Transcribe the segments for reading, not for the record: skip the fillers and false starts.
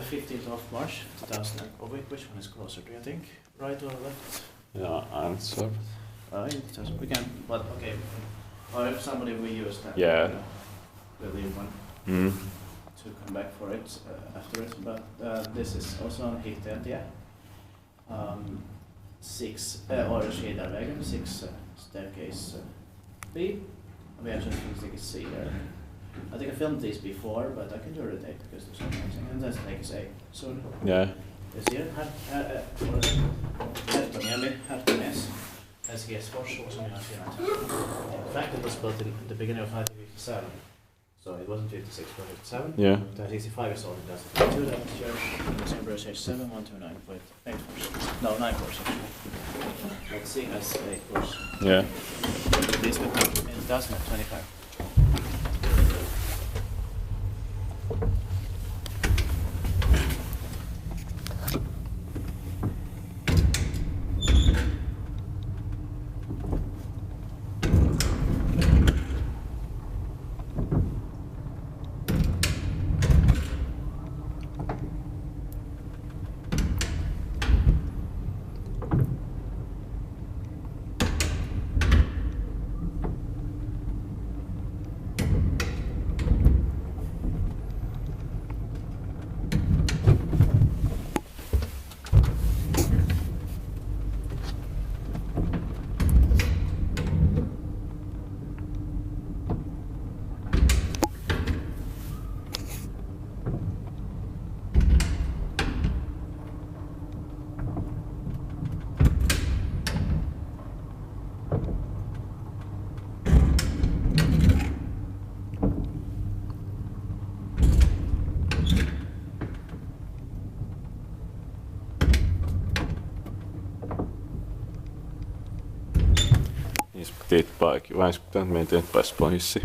15th of March 2000. Which one is closer, do you think? Right or left? Yeah, answer. We can, but okay. Or if somebody will use that, Yeah. we'll leave one to come back for it afterwards. But this is also on Hiihtäjäntie. 6 or Hiihtäjänvägen, 6 staircase B. We actually think it's C there. I think I filmed these before, but I can do it today because they're so amazing. And that's like A soon. Yeah. This year, Herttoniemi, Herttoniemi, SGS Fors was on Finland. In fact, it was built in the beginning of 1957. So it wasn't 56, but 57. Yeah. 65 years old, it does 52, that was your December H7, 129.8 Fors. No, 9 Fors actually. But C has 8 Fors. Yeah. This will come in 2025. Tittbike, vai pitää meidän tittbike-poissi.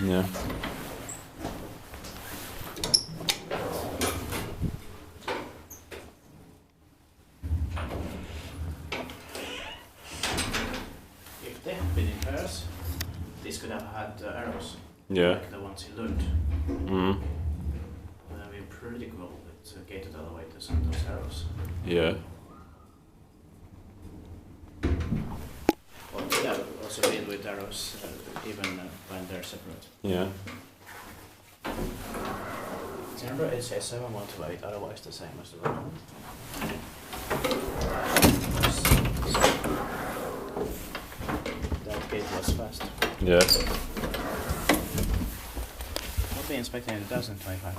Yeah. If they had been in pairs, this could have had arrows. Yeah. like the ones in Lund. Mm. That'd be pretty cool with gated elevators and those arrows. Yeah. Or yeah, also build with arrows even when they're separate. Yeah. Remember it says 7128, otherwise the same as the wrong one. That gate was fast. Yeah. We'll be inspecting in 2025.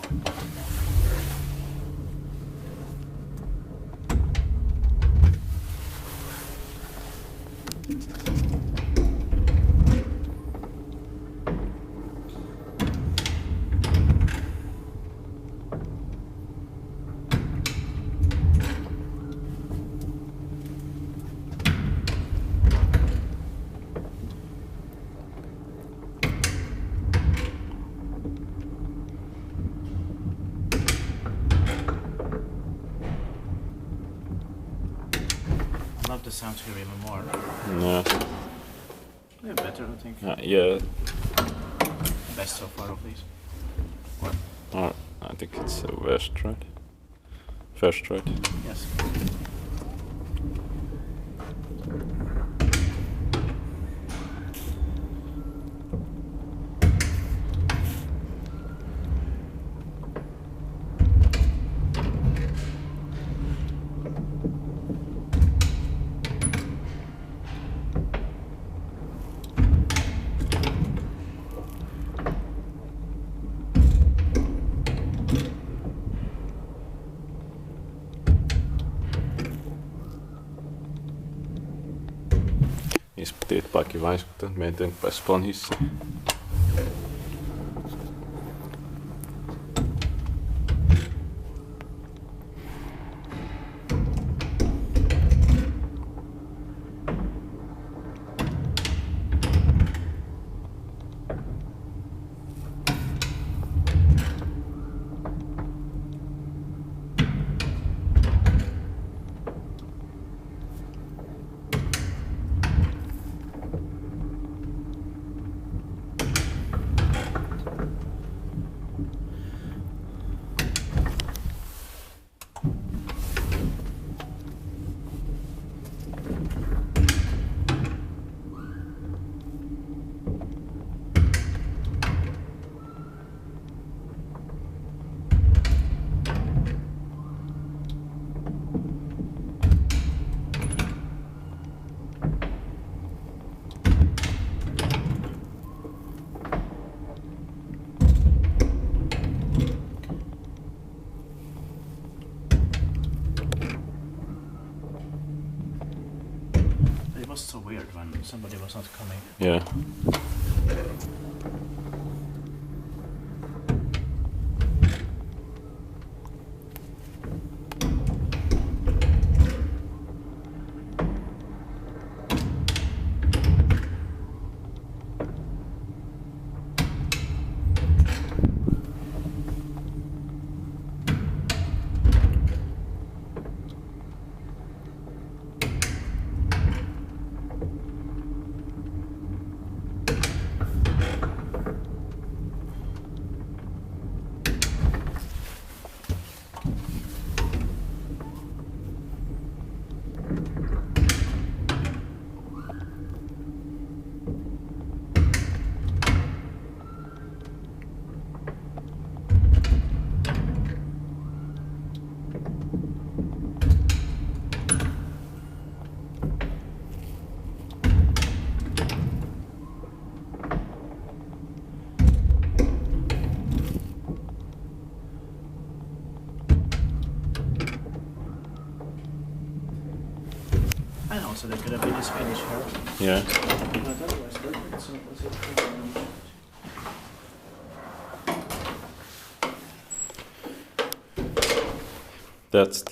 I love the sound here even more. Yeah. Yeah, better, I think. Yeah. Best so far of these. I think it's the worst, right? First, right? Yes. Inspekteert bara gewijzigd met een passplanhisse. It was so weird when somebody was not coming. Yeah. And also there could have been a Swedish herald. Yeah. But otherwise perfect, so was it? That's